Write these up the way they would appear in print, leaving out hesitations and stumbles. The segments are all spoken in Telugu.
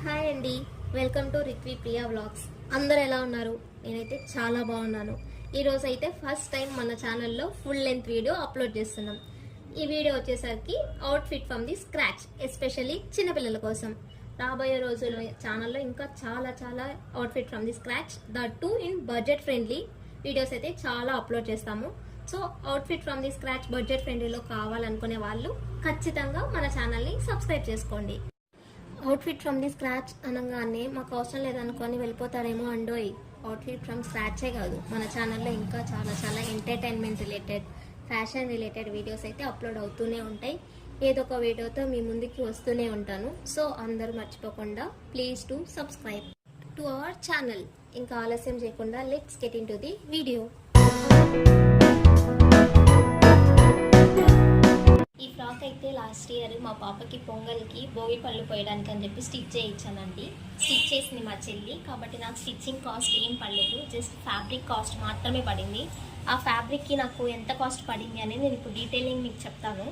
హాయ్ అండి, welcome to Ritvi Priya vlogs. అందరు ఎలా ఉన్నారు? నేనైతే చాలా బాగున్నాను. ఈరోజు అయితే ఫస్ట్ టైం మన ఛానల్లో ఫుల్ లెంత్ వీడియో అప్లోడ్ చేస్తున్నాం. ఈ వీడియో వచ్చేసరికి outfit from the scratch, especially చిన్నపిల్లల కోసం. రాబోయే రోజుల్లో ఛానల్లో ఇంకా చాలా చాలా outfit from the scratch, the two in budget friendly videos అయితే చాలా అప్లోడ్ చేస్తాము. So outfit from the scratch budget ఫ్రెండ్లీలో కావాలనుకునే వాళ్ళు ఖచ్చితంగా మన ఛానల్ని సబ్స్క్రైబ్ చేసుకోండి. అవుట్ఫిట్ ఫ్రమ్ ది స్క్రాచ్ అనగానే మాకు అవసరం లేదనుకొని వెళ్ళిపోతారేమో అండోయ్. అవుట్ఫిట్ ఫ్రమ్ స్క్రాచే కాదు, మన ఛానల్లో ఇంకా చాలా చాలా entertainment related, fashion related videos అయితే అప్లోడ్ అవుతూనే ఉంటాయి. ఏదో ఒక వీడియోతో మీ ముందుకి వస్తూనే ఉంటాను. సో అందరూ మర్చిపోకుండా please to subscribe to our channel. ఇంకా ఆలస్యం చేయకుండా let's get in to the video. ఈ ఫ్రాక్ అయితే లాస్ట్ ఇయర్ మా పాపకి పొంగల్కి భోగి పళ్ళు పోయడానికి అని చెప్పి స్టిచ్ చేయించానండి. స్టిచ్ చేసింది మా చెల్లి, కాబట్టి నాకు స్టిచ్చింగ్ కాస్ట్ ఏం పడలేదు, జస్ట్ ఫ్యాబ్రిక్ కాస్ట్ మాత్రమే పడింది. ఆ ఫ్యాబ్రిక్కి నాకు ఎంత కాస్ట్ పడింది అనేది నేను ఇప్పుడు డీటెయిలింగ్ మీకు చెప్తాను.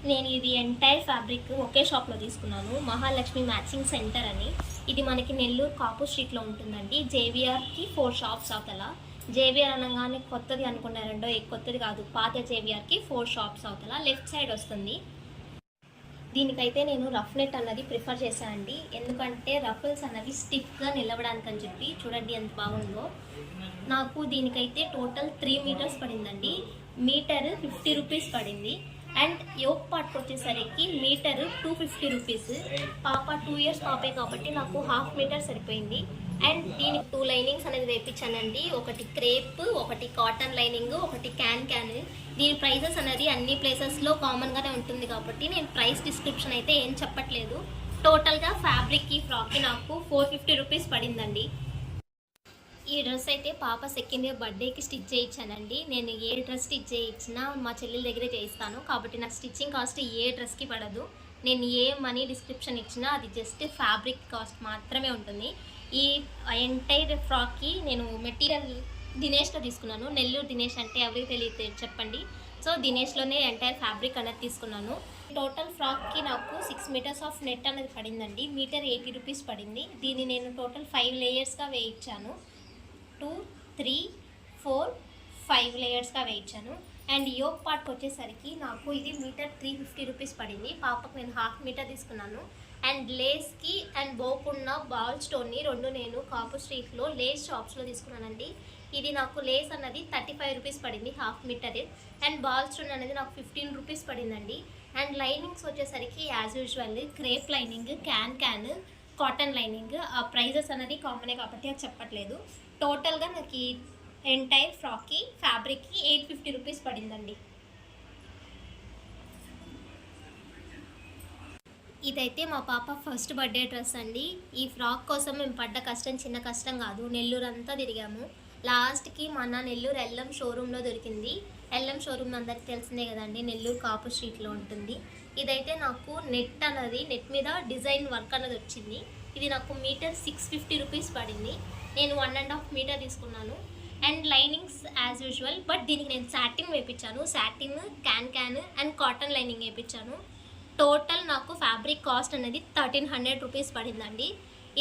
నేను ఇది ఎంటైర్ ఫ్యాబ్రిక్ ఒకే షాప్లో తీసుకున్నాను, మహాలక్ష్మి మ్యాచింగ్ సెంటర్ అని. ఇది మనకి నెల్లూరు కాపు స్ట్రీట్లో ఉంటుందండి. జేవిఆర్కి 4 షాప్స్ అవతల. జేవిఆర్ అనగానే కొత్తది అనుకున్నారండో, కొత్తది కాదు, పాత జేవిఆర్కి 4 షాప్స్ అవతల లెఫ్ట్ సైడ్ వస్తుంది. దీనికైతే నేను రఫ్ నెట్ అన్నది ప్రిఫర్ చేశానండి, ఎందుకంటే రఫుల్స్ అన్నవి స్టిఫ్గా నిలవడానికి అని చెప్పి. చూడండి ఎంత బాగుందో. నాకు దీనికైతే టోటల్ 3 మీటర్స్ పడిందండి. మీటర్ 50 రూపీస్ పడింది. అండ్ యోక్ పార్ట్కి వచ్చేసరికి మీటర్ 250 రూపీస్. పాప 2 ఇయర్స్ పాపే కాబట్టి నాకు 1/2 మీటర్ సరిపోయింది. అండ్ దీనికి 2 లైనింగ్స్ అనేది వేయించానండి. ఒకటి క్రేప్, ఒకటి కాటన్ లైనింగ్, ఒకటి క్యాన్. దీని ప్రైజెస్ అనేది అన్ని ప్లేసెస్లో కామన్గానే ఉంటుంది కాబట్టి నేను ప్రైస్ డిస్క్రిప్షన్ అయితే ఏం చెప్పట్లేదు. టోటల్గా ఫ్యాబ్రిక్కి ఫ్రాక్కి నాకు 450 రూపీస్ పడిందండి. ఈ డ్రెస్ అయితే పాప 2nd ఇయర్ బర్త్డేకి స్టిచ్ చేయించానండి. నేను ఏ డ్రెస్ స్టిచ్ చేయించినా మా చెల్లెల దగ్గరే చేయిస్తాను, కాబట్టి నాకు స్టిచ్చింగ్ కాస్ట్ ఏ డ్రెస్కి పడదు. నేను ఏ మనీ డిస్క్రిప్షన్ ఇచ్చినా అది జస్ట్ ఫ్యాబ్రిక్ కాస్ట్ మాత్రమే ఉంటుంది. ఈ ఎంటైర్ ఫ్రాక్కి నేను మెటీరియల్ దినేష్లో తీసుకున్నాను. నెల్లూరు దినేష్ అంటే ఎవరికి తెలియదు చెప్పండి. సో దినేష్లోనే ఎంటైర్ ఫ్యాబ్రిక్ అనేది తీసుకున్నాను. టోటల్ ఫ్రాక్కి నాకు 6 మీటర్స్ ఆఫ్ నెట్ అనేది పడిందండి. మీటర్ 80 రూపీస్ పడింది. దీన్ని నేను టోటల్ 5 లేయర్స్గా వేయించాను. 2, 3, 4, 5 లేయర్స్గా వేయించాను. అండ్ యోక్ పార్ట్కి వచ్చేసరికి నాకు ఇది మీటర్ 350 రూపీస్ పడింది. పాపకు నేను 1/2 మీటర్ తీసుకున్నాను. అండ్ లేస్కి అండ్ బోకున్న బాల్ స్టోన్ని 2 నేను కాపు స్ట్రీట్లో లేస్ షాప్స్లో తీసుకున్నానండి. ఇది నాకు లేస్ అన్నది 35 రూపీస్ పడింది 1/2 మీటర్. అండ్ బాల్ స్టోన్ అనేది నాకు 15 రూపీస్ పడిందండి. అండ్ లైనింగ్స్ వచ్చేసరికి as usual crepe lining, can, cotton lining. ఆ ప్రైజెస్ అనేది కామనే కాబట్టి అది చెప్పట్లేదు. టోటల్గా నాకు ఈ ఎంటైర్ ఫ్రాక్కి ఫ్యాబ్రిక్కి 850 రూపీస్ పడిందండి. ఇదైతే మా పాప ఫస్ట్ బర్త్డే డ్రెస్ అండి. ఈ ఫ్రాక్ కోసం మేము పడ్డ కష్టం చిన్న కష్టం కాదు. నెల్లూరు అంతా తిరిగాము. లాస్ట్కి మన నెల్లూరు ఎల్ఎం షోరూంలో దొరికింది. ఎల్ఎం షోరూమ్ అందరికి తెలిసిందే కదండి, నెల్లూరు కాపు స్ట్రీట్లో ఉంటుంది. ఇదైతే నాకు నెట్ మీద డిజైన్ వర్క్ అన్నది వచ్చింది. ఇది నాకు మీటర్ 650 రూపీస్ పడింది. నేను 1.5 మీటర్ తీసుకున్నాను. And linings as usual, but దీనికి నేను సాటిన్ వేయించాను. Satin, can and cotton lining వేయించాను. టోటల్ నాకు ఫ్యాబ్రిక్ కాస్ట్ అనేది 1300 రూపీస్ పడిందండి.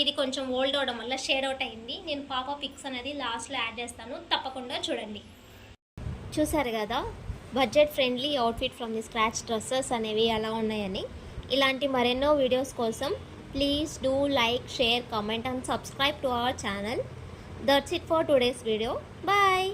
ఇది కొంచెం ఓల్డ్ అవడం వల్ల షేడ్ అవుట్ అయింది. నేను పాప పిక్స్ అనేది లాస్ట్లో యాడ్ చేస్తాను, తప్పకుండా చూడండి. చూసారు కదా budget friendly outfit from the scratch dresses అనేవి ఎలా ఉన్నాయని. ఇలాంటి మరెన్నో వీడియోస్ కోసం please do like, share, comment and subscribe to our channel. That's it for today's video. Bye.